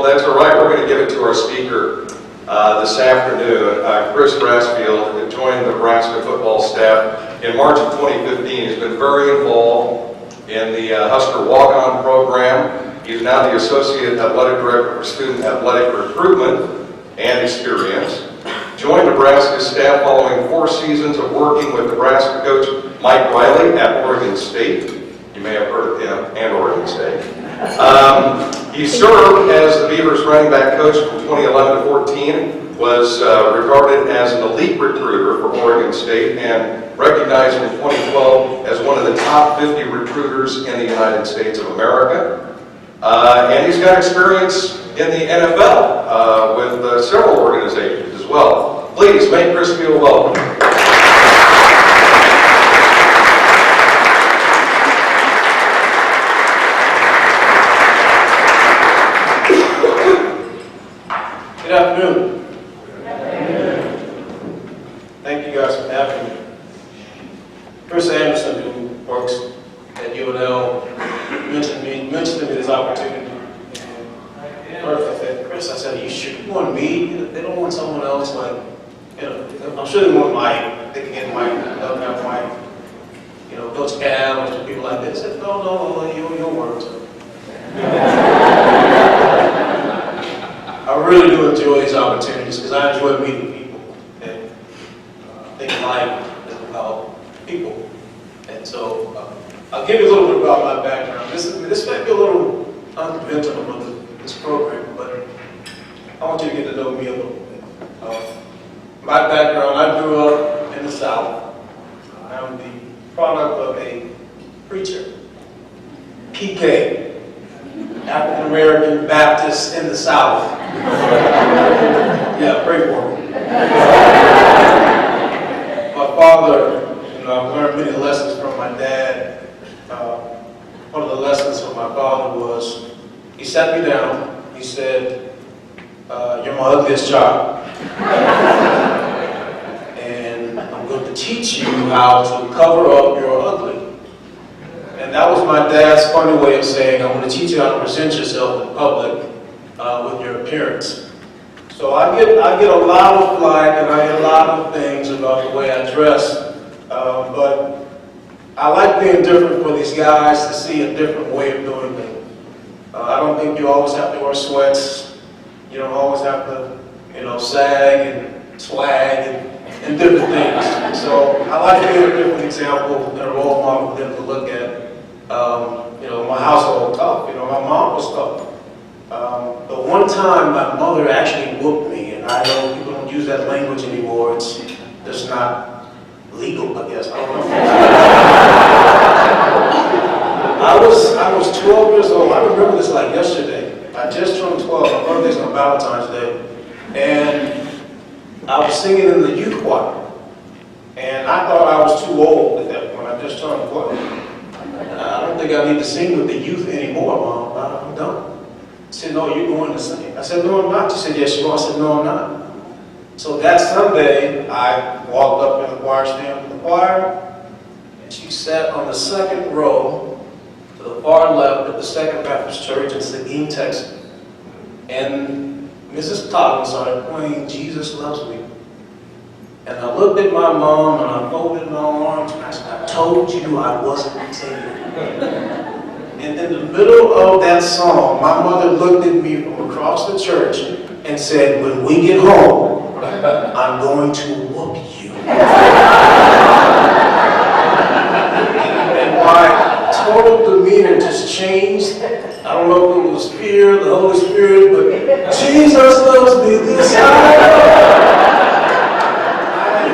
Well, that's all right. We're going to give it to our speaker this afternoon. Chris Brasfield joined the Nebraska football staff in March of 2015. He's been very involved in the Husker walk-on program. He's now the Associate Athletic Director for Student Athletic Recruitment and Experience. Joined Nebraska's staff following 4 seasons of working with Nebraska coach Mike Riley at Oregon State. You may have heard of him and Oregon State. He served as the Beavers running back coach from 2011 to 14, was regarded as an elite recruiter for Oregon State and recognized in 2012 as one of the top 50 recruiters in the United States of America. And he's got experience in the NFL with several organizations as well. Please make Chris feel welcome. Good afternoon. Thank you guys for having me. Chris Anderson, who works at UNL, mentioned to me this opportunity. And first I said, Chris, are you sure you want me? They don't want someone else like, I'm sure they want Mike. They can get Mike, they'll have Mike, Coach Cam or people like this. I said, no, your words. I really do enjoy these opportunities because I enjoy meeting people and think life is about people. And so I'll give you a little bit about my background. This may be a little unconventional with this program, but I want you to get to know me a little bit. My background, I grew up in the South. I'm the product of a preacher, PK. African American Baptist in the South. Yeah, pray for me. My father, I've learned many lessons from my dad. One of the lessons from my father was, he sat me down, he said, you're my ugliest child. And I'm going to teach you how to cover up your ugly. And that was my dad's funny way of saying, I'm going to teach you how to present yourself in public with your appearance. So I get a lot of flack and I get a lot of things about the way I dress, but I like being different for these guys to see a different way of doing things. I don't think you always have to wear sweats. You don't always have to, sag and swag and different things. So I like being a different example and a role model for them to look at. My household was tough. My mom was tough. But one time my mother actually whooped me, and I know people don't use that language anymore. It's just not legal, I guess. I don't know. I was 12 years old. I remember this like yesterday. I just turned 12. My birthday's on Valentine's Day. And I was singing in the youth choir. And I thought I was too old at that point. I just turned 12. I don't think I need to sing with the youth anymore, Mom. I'm done. She said, no, you're going to sing. I said, no, I'm not. She said, yes, you are. I said, no, I'm not. So that Sunday, I walked up in the choir stand with the choir, and she sat on the second row to the far left of the Second Baptist Church in Seguin, Texas. And Mrs. Totten started playing Jesus Loves Me. And I looked at my mom and I folded my arms and I said, I told you I wasn't singing. And in the middle of that song, my mother looked at me from across the church and said, when we get home, I'm going to whoop you. And my total demeanor just changed. I don't know if it was fear, the Holy Spirit, but Jesus loves me this time.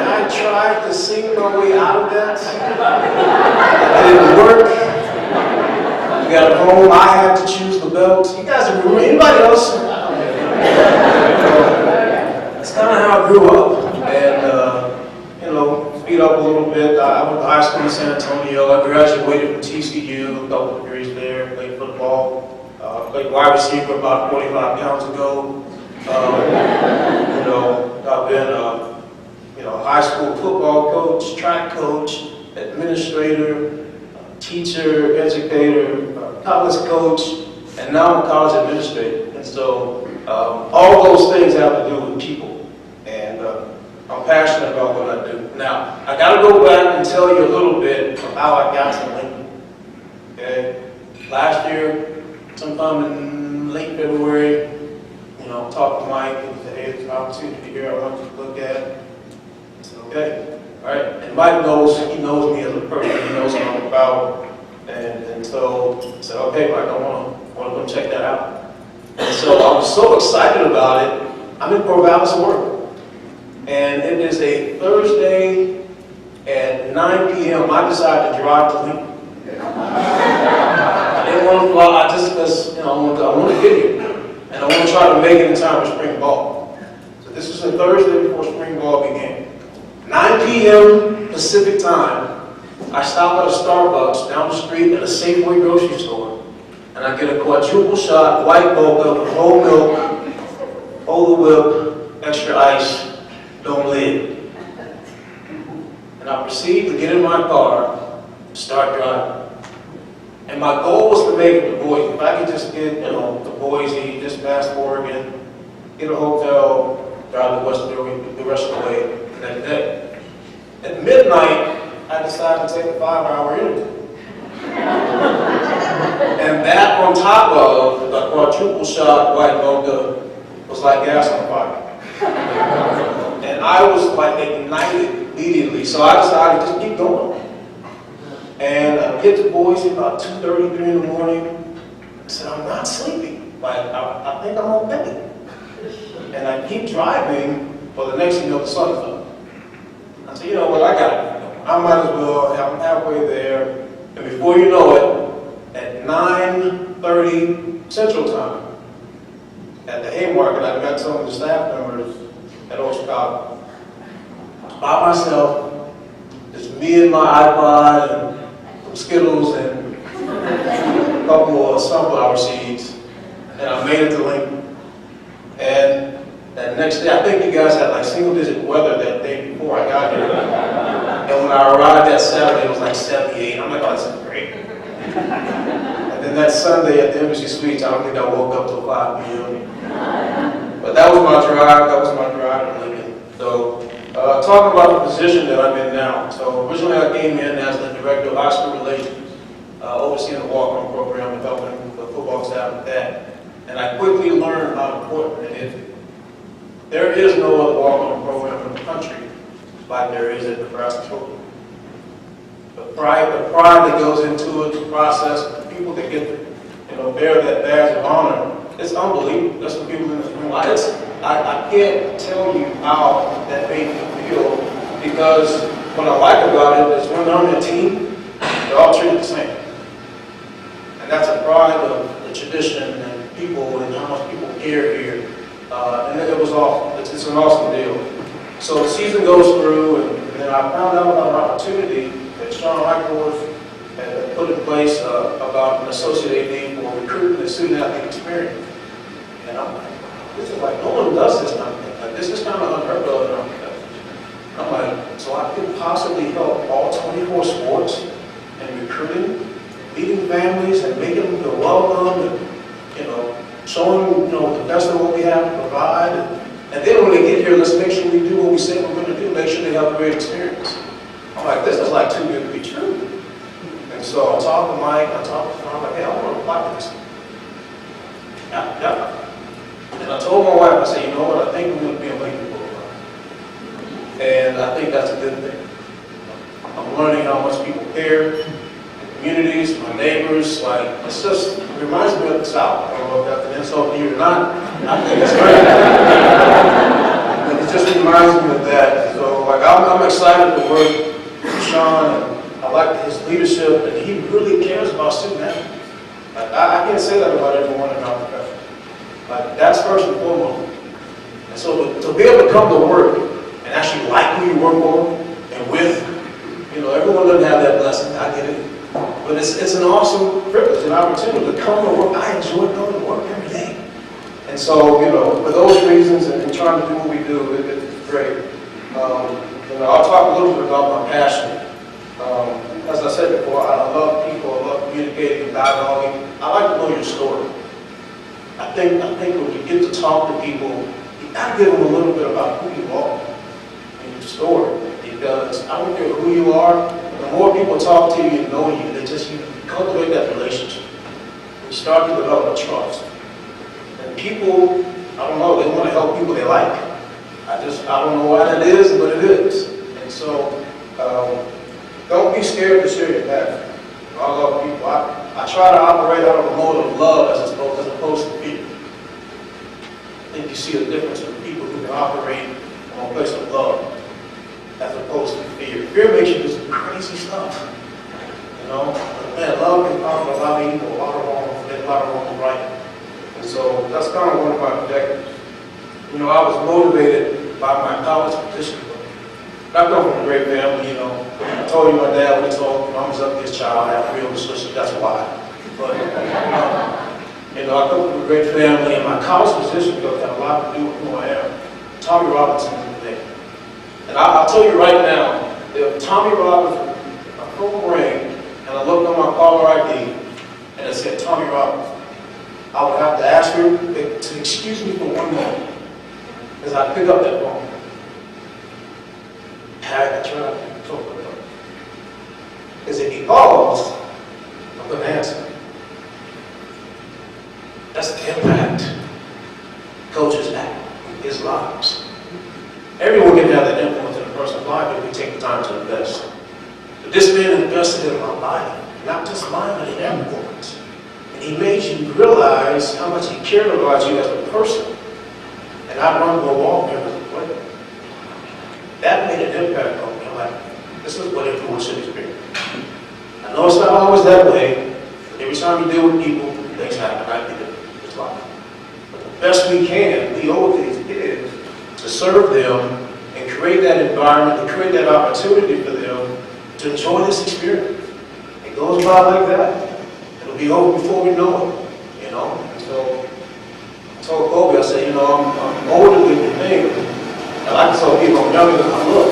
I tried to sing my way out of that. It didn't work. We got home, I had to choose the belt. You guys remember, anybody else? That's kind of how I grew up. And, speed up a little bit. I went to high school in San Antonio. I graduated from TCU, a couple of degrees there, played football. Played wide receiver about 45 pounds ago. I've been high school football coach, track coach, administrator, teacher, educator, college coach, and now I'm a college administrator. And so all those things have to do with people. And I'm passionate about what I do. Now, I got to go back and tell you a little bit of how I got to Lincoln. Okay? Last year, sometime in late February, talked to Mike and said, hey, there's an opportunity here I want you to look at. I said, okay. All right. And Mike knows, he knows me as a person, he knows what I'm about. And so I said, okay, Mike, I want to go check that out. And so I was so excited about it. I'm in Corvallis work. And it is a Thursday at 9 p.m. I decided to drive to Lincoln. I didn't want to fly, because I want to get here. And I want to try to make it in time for spring ball. So this was a Thursday before spring ball began. 9 p.m. Pacific time, I stop at a Starbucks down the street at a Safeway grocery store, and I get a quadruple shot, white mocha, with whole milk, Ola Whip, extra ice, don't lid. And I proceed to get in my car, start driving. And my goal was to make it to Boise. If I could just get, to Boise, just past Oregon, get a hotel, drive the rest of the way that day. At midnight, I decided to take a 5-hour interview. And that on top of a quadruple shot white mocha was like gas on fire. And I was like ignited immediately, so I decided to just keep going. And I get to Boise about 2:30, 3 in the morning. I said, I'm not sleeping. I think I'm okay. And I keep driving, but the next thing you know, the sun's up. I said, you know what, I got it. I might as well, I'm halfway there. And before you know it, at 9:30 Central Time, at the Haymarket, I met some of the staff members at Old Chicago. By myself, just me and my iPod and some Skittles and a couple of sunflower seeds. And I made it to Lincoln. And that next day, I think you guys had like single-digit weather that day before I got here. And when I arrived that Saturday, it was like 78. I'm like, oh, this is great. And then that Sunday at the Embassy Suites, I don't think I woke up till 5 p.m. But that was my drive. That was my drive to Lincoln. So, talking about the position that I'm in now. So originally I came in as the Director of High School Relations, overseeing the walk-on program and helping the football staff with that. And I quickly learned how important it is. There is no other walk-on program in the country like there is at Nebraska football. The pride that goes into it, the process, the people that get bear that badge of honor, it's unbelievable. That's what people in this room. I can't tell you how that made me feel, because what I like about it is when they're on the team, they're all treated the same. And that's a pride of the tradition and people and how much people care here. And it was awesome. It's an awesome deal. So the season goes through, and then I found out about an opportunity that Sean Eichhorst had put in place about an associate AD for recruiting the student athlete experience. And I'm like, this is like, no one does this kind of thing. Like, this is kind of unheard of. I'm like, so I could possibly help all 24 sports and recruiting, meeting families and making them feel welcome, and showing the best of what we have to provide. And then when they get here, let's make sure we do what we say we're going to do. Make sure they have a great experience. I'm like, this is like too good to be true. And so I talked to Mike, I talked to Sean, I'm like, hey, I want to apply for this. Yeah. And I told my wife, I said, you know what, I think I'm going to be a Lincoln football. And I think that's a good thing. I'm learning how much people care, the communities, my neighbors, it's just, it reminds me of the South. I don't know if that's an insult to you or not. I think it's great. And it just reminds me of that. So, I'm excited to work with Sean, and I like his leadership, and he really cares about student athletes. I can't say that about everyone in our profession. That's first and foremost. And so to be able to come to work and actually like who you work for and with, everyone doesn't have that blessing. I get it. But it's an awesome privilege and opportunity to come to work. I enjoy going to work every day. And so, for those reasons and trying to do what we do, it's great. I'll talk a little bit about my passion. As I said before, I love people, I love communicating and dialoguing. I like to know your story. I think when you get to talk to people, you gotta give them a little bit about who you are and your story. Because I don't care who you are, the more people talk to you and know you, you cultivate that relationship. You start to develop a trust. And people, I don't know, they want to help people they like. I don't know why that is, but it is. And so, don't be scared to share your passion. I love people. I try to operate out of a mode of love as opposed to fear. I think you see the difference in people who can operate from a place of love as opposed to fear. Fear makes you do some crazy stuff. You know? But man, love can conquer a lot of evil, a lot of wrong and right. And so that's kind of one of my objectives. You know, I was motivated by my college position. I come from a great family, you know. I told you my dad when he told me I was up this child, I have 3 older sisters, that's why. But, you know, I come from a great family, and my college position had a lot to do with who I am. Tommy Robinson is the name. And I'll tell you right now, if Tommy Robinson, my phone rang, and I looked on my caller ID, and it said Tommy Robinson, I would have to ask her to excuse me for 1 moment, as I pick up that phone. I try to talk with him. Because if he calls, I'm going to answer. That's the impact coaches have in his lives. Everyone can have that influence in a person's life if we take the time to invest. But this man invested in my life, not just mine, but in everyone's. And he made you realize how much he cared about you as a person. And I run go walk there as a player. That made an impact on me. I'm like, this is what influence should experience. I know it's not always that way, but every time you deal with people, things happen. I did it. It's life. But the best we can, we owe these kids to serve them and create that environment, to create that opportunity for them to enjoy this experience. It goes by like that. It'll be over before we know it, you know? And so I told Kobe, I said, you know, I'm older than you think. I like to tell people I'm younger than I look,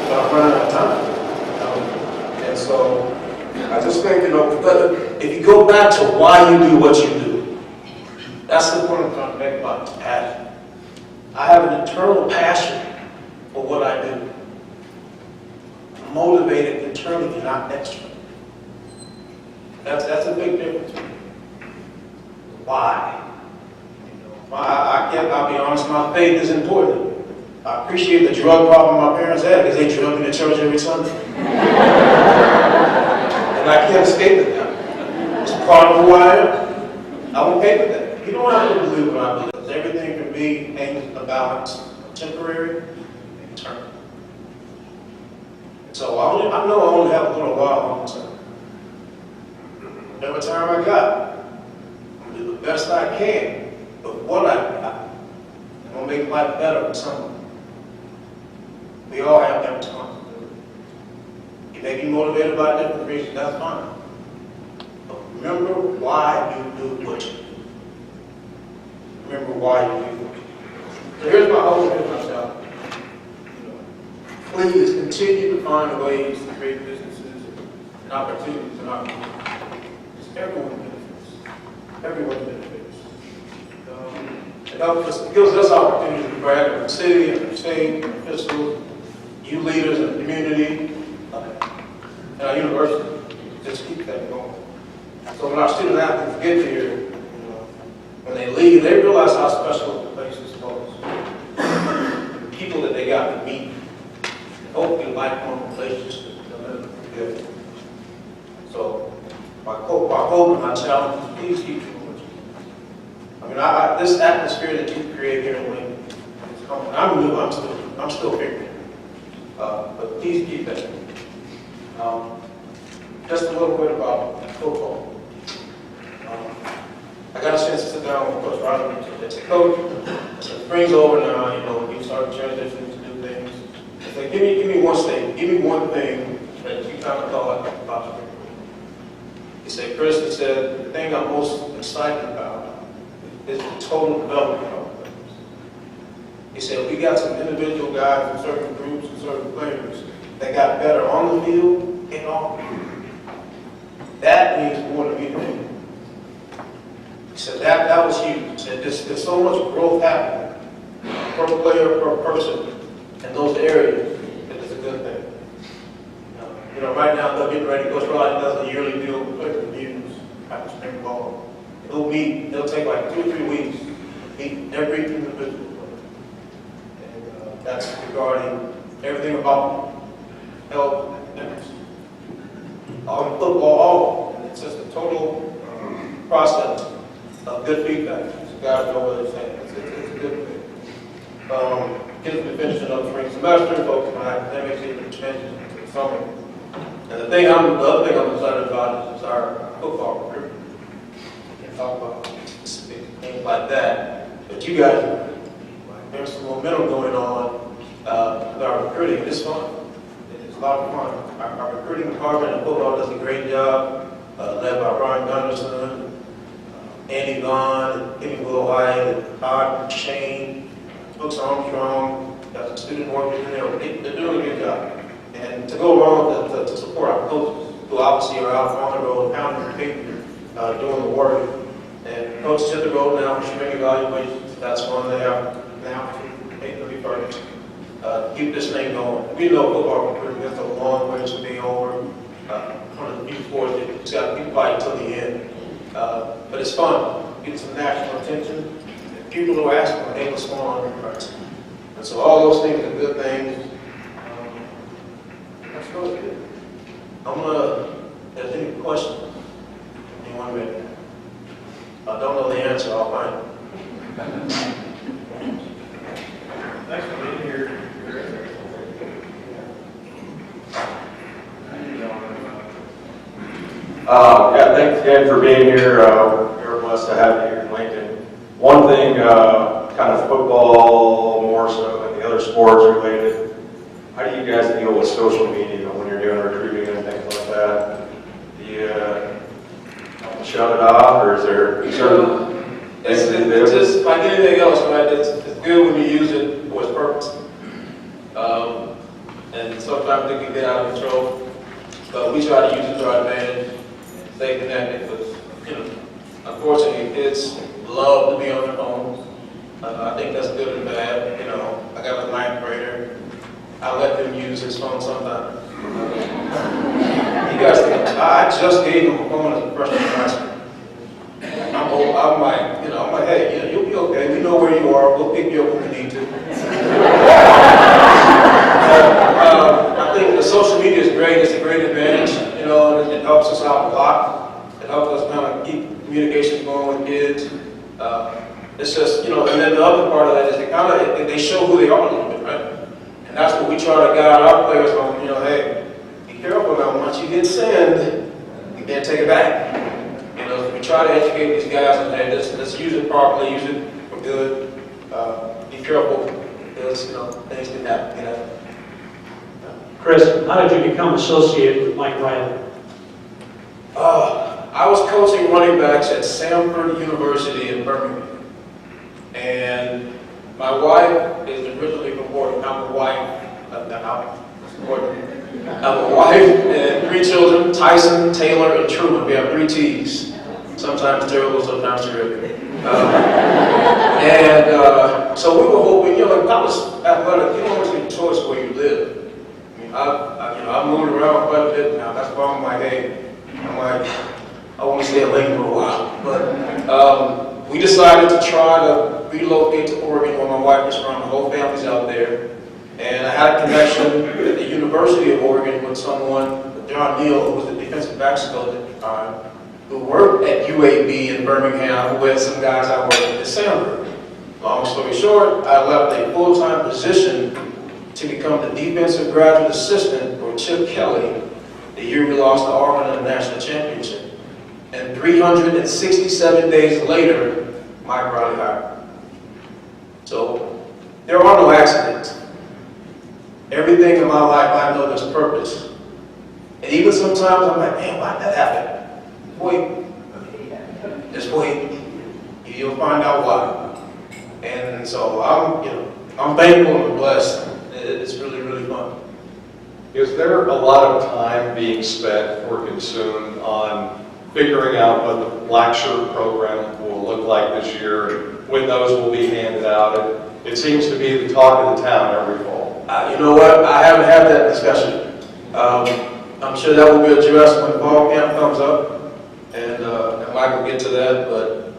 but I'm running out of time. And so I just think, you know, if you go back to why you do what you do, that's the point I'm trying to make about passion. I have an internal passion for what I do. I'm motivated internally, not externally. That's a big difference. Why? I'll be honest, my faith is important. I appreciate the drug problem my parents had because they drug me to church every Sunday. And I can't escape it now. It's part of who I am. I won't pay for that. You don't have to believe what I believe. Everything can be aimed at balance, temporary and eternal. So I know I only have a little while on time. Every time I got, I'm gonna do the best I can. But what I got, I'm gonna make life better for someone. We all have that responsibility. You may be motivated by different reasons, that's fine. But remember why you do what you do. Remember why you do what you do. So here's my hope, here's my challenge. Please continue to find ways to create businesses and opportunities in our community. Everyone benefits. Everyone benefits. It gives us opportunities to brag in the city, in the state, in the fiscal, you leaders in the community, and our university. Just keep that going. So when our student athletes get here, when they leave, they realize how special the place is close. The people that they got to meet, and hopefully lifelong relationships together. So my hope and my challenge is please keep doing what you do. I mean, this atmosphere that you create here in Lincoln, I'm new, I'm still figuring it. But please keep that. Just a little bit about football. I got a chance to sit down with Coach Rodgers as a coach. So spring's over now, we start transitioning to new things. I said, give me one statement, give me one thing that you kind of thought about spring. He said, Chris, he said, the thing I'm most excited about is the total development of players. He said, we got some individual guys in certain groups and certain players that got better on the field and off the field. That means more to me than anything. He So that was huge. And there's so much growth happening per player, per person in those areas. It's a good thing. You know, right now they're getting ready. Coach Raleigh does a yearly deal with the reviews after spring ball. It'll take like 2 or 3 weeks to meet every individual. And that's regarding everything about health and all in football, all. And it's just a total process of good feedback. So guys know what they're saying. It's a good thing. Kids will be finishing up spring semester, focus on academics, even changes in the summer. And the other thing I'm excited about is our football recruitment. We can talk about specific things like that. But you guys, there's some momentum going on with our recruiting. It's fun. It's a lot of fun. Our recruiting department in football does a great job, led by Brian Gunderson, Andy Vaughn, Kenny Wilhite, Todd Shane, Brooks Armstrong, got some student workers in there. They're doing a good job. And to go along to support our coaches, who obviously are out on the road, pounding the paper, doing the work. And coaches hit the road now for spring evaluations. That's one they have now to make the first. Keep this thing going. We know football recruiting is a long ways to be over. One of the few sports that it's got to be fighting till the end. But it's fun. Get some national attention. And people who ask them, hey, what's going on in the first? And so all those things are good things. That's really good. If there's any questions, anyone ready? If I don't know the answer, I'll find it. Thanks for being here. Yeah, thanks again for being here. We're blessed to have you here in Lincoln. One thing, kind of football more so than the other sports related, how do you guys deal with social media when you're doing recruiting and things like that? Do you shut it off, or is there certain It's just like anything else, right? It's good when you use it for its purpose. And sometimes it can get out of control. But we try to use it to our advantage and stay connected. Because, unfortunately, kids love to be on their phones. I think that's good and bad. I got a 9th grader. I let them use his phone sometimes. You guys think, I just gave him a phone as a freshman in high school. I'm like, hey, you'll be okay. We know where you are. We'll pick you up when we need to. I think the social media is great. It's a great advantage. It helps us out a lot. It helps us kind of keep communication going with kids. It's just, and then the other part of that is they show who they are a little bit, right? And that's what we try to guide our players on. Hey, be careful now. Once you hit send, you can't take it back. We try to educate these guys on, hey, let's use it properly, use it for good. Be careful, because things can happen. Chris, how did you become associated with Mike Riley? I was coaching running backs at Samford University in Birmingham, and my wife is originally from Portland. I'm a wife. I'm a wife and 3 children: Tyson, Taylor, and Truman. We have 3 T's. Sometimes terrible, sometimes terrific. So we were hoping, like college athletic, you don't always get a choice where you live. I've moved around quite a bit now. That's why I'm like, hey, I want to stay in Lincoln for a while. But we decided to try to relocate to Oregon, where my wife is from. The whole family's out there. And I had a connection at the University of Oregon with someone, John Neal, who was the defensive backs coach at the time, who worked at UAB in Birmingham, who had some guys I worked with at Samford. Long story short, I left a full-time position to become the defensive graduate assistant for Chip Kelly the year we lost to Auburn in the national championship. And 367 days later, Mike Riley hired me. So there are no accidents. Everything in my life I know there's purpose. And even sometimes I'm like, man, why'd that happen? Wait. Just wait. You'll find out why. And so I'm thankful and blessed. It's really, really fun. Is there a lot of time being spent or consumed on figuring out what the black shirt program will look look like this year, when those will be handed out. It seems to be the talk of the town every fall. You know what? I haven't had that discussion. I'm sure that will be addressed when fall camp comes up, and Mike will get to that. But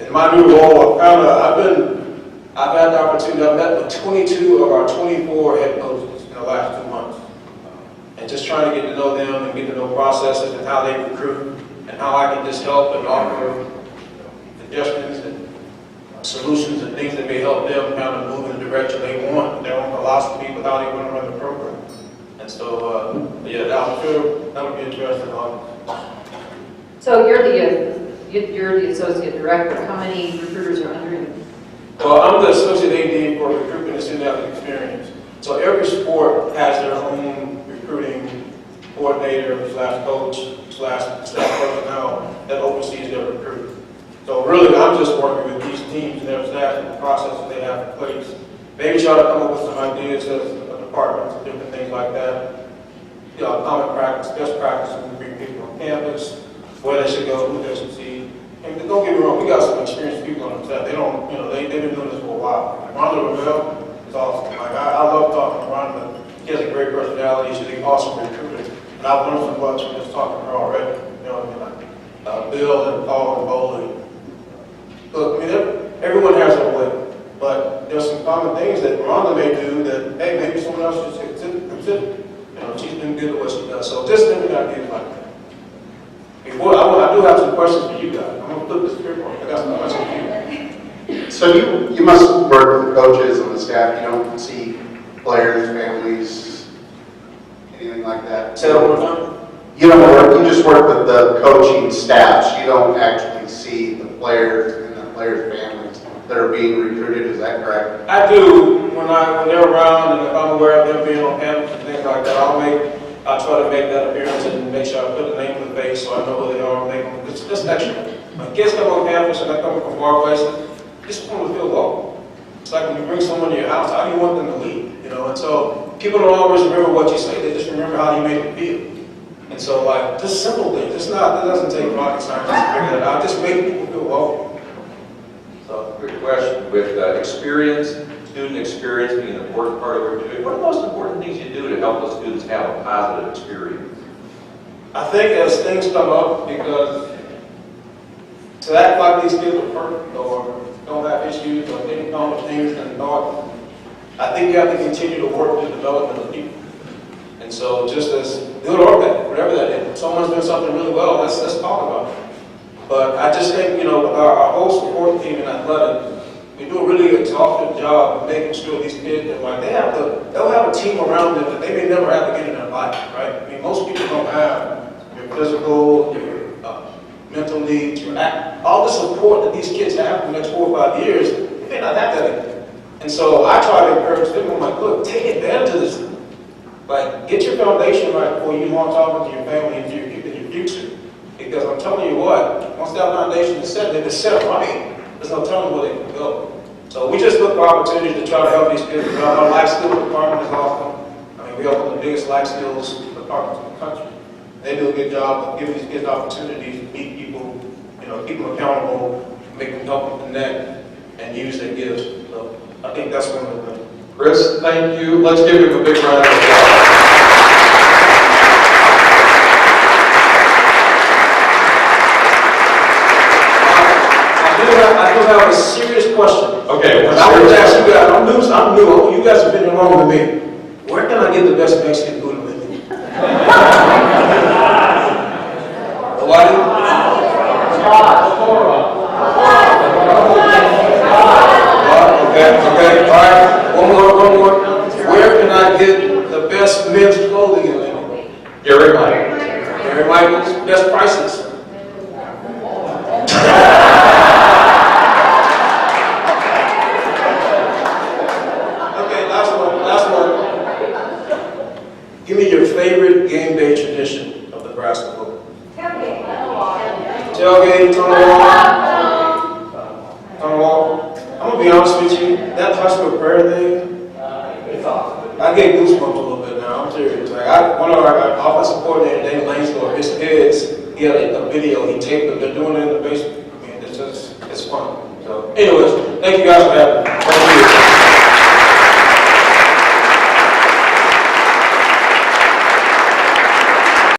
in my new role, I've had the opportunity. I've met with 22 of our 24 head coaches in the last 2 months, and just trying to get to know them and get to know processes and how they recruit and how I can just help and offer suggestions and solutions and things that may help them kind of move in the direction they want, their own philosophy with how they want to run the program. And so, yeah, I'm sure that would be interesting on. So you're the associate director. How many recruiters are under you? Well, I'm the associate AD for recruitment and student athlete experience. So every sport has their own recruiting coordinator / coach / staff personnel that oversees their recruit. So really, I'm just working with these teams and their staff and the processes they have in place. Maybe try to come up with some ideas as a department, different things like that. You know, common practice, best practice when we bring people on campus, where they should go, who they should see. And don't get me wrong, we got some experienced people on the staff. They don't, you know, they've been doing this for a while. Like Rhonda Ravel is awesome. Like I love talking to Rhonda. She has a great personality. She's an awesome recruiter. And I've learned so much from just talking to her already. You know what I mean? Like Bill and Paul and Bowley. Look, I mean, everyone has their way, but there's some common things that Rhonda may do that, hey, maybe someone else should consider. You know, she's been good at what she does. So just different ideas like that. Before, I do have some questions for you guys. I'm going to flip the script on. I got some questions for you. So you must work with coaches on the staff. You don't see players, families, anything like that? Say that one more time. You don't work, you just work with the coaching staffs. You don't actually see the players and the players' families that are being recruited, is that correct? I do when they're around, and if I'm aware of them being on campus and things like that, I try to make that appearance and make sure I put the name to the face so I know who they are and make them. It's just extra. When kids come on campus and they come from far places, just want to feel welcome. It's like when you bring someone to your house, how do you want them to leave? You know, and so people don't always remember what you say, they just remember how you made them feel. And so, like, just simple things. It doesn't take rocket science to figure that out. Just make people feel welcome. So, quick question, with student experience being an important part of what we're doing, what are the most important things you do to help the students have a positive experience? I think as things come up, because to act like these kids are perfect or don't have issues or didn't come with things and thought, I think you have to continue to work the development of people. And so just as good or bad, whatever that is, if someone's doing something really well, let's talk about it. But I just think, you know, our whole support team in athletics, we do a really exhaustive job of making sure these kids, that, like, they'll have a team around them that they may never have again in their life, right? I mean, most people don't have your physical, your mental needs, all the support that these kids have for the next 4 or 5 years, they may not have that anymore. And so I try to encourage them, I'm like, look, take advantage of this. Like, get your foundation right before you launch off into your family and your future. Because I'm telling you what, once that foundation is set, if it's set right, there's no telling where they can go. So we just look for opportunities to try to help these kids. Our life skills department is awesome. I mean, we have one of the biggest life skills departments in the country. They do a good job of giving these kids opportunities to meet people, you know, keep them accountable, make them help them connect, and use their gifts. So I think that's one of the things. Chris, thank you. Let's give him a big round of applause. I do have a serious question. Okay. And I would ask you guys, I'm new. You guys have been here longer than me. Where can I get the best Mexican food in Lincoln? Hawaii? Okay, all right. One more. Where can I get the best men's clothing in Lincoln? Gary Mike. Gary Michaels, best prices. Give me your favorite game day tradition of the Brasfield. Tailgate, tunnel walk. I'm gonna be honest with you, that Husker prayer thing, I get goosebumps a little bit now. I'm serious. Like one of our offensive coordinator, Dave Langsdorff, his kids, he had a video, he taped them. They're doing it in the basement. I mean, it's fun. So anyways, thank you guys for having me.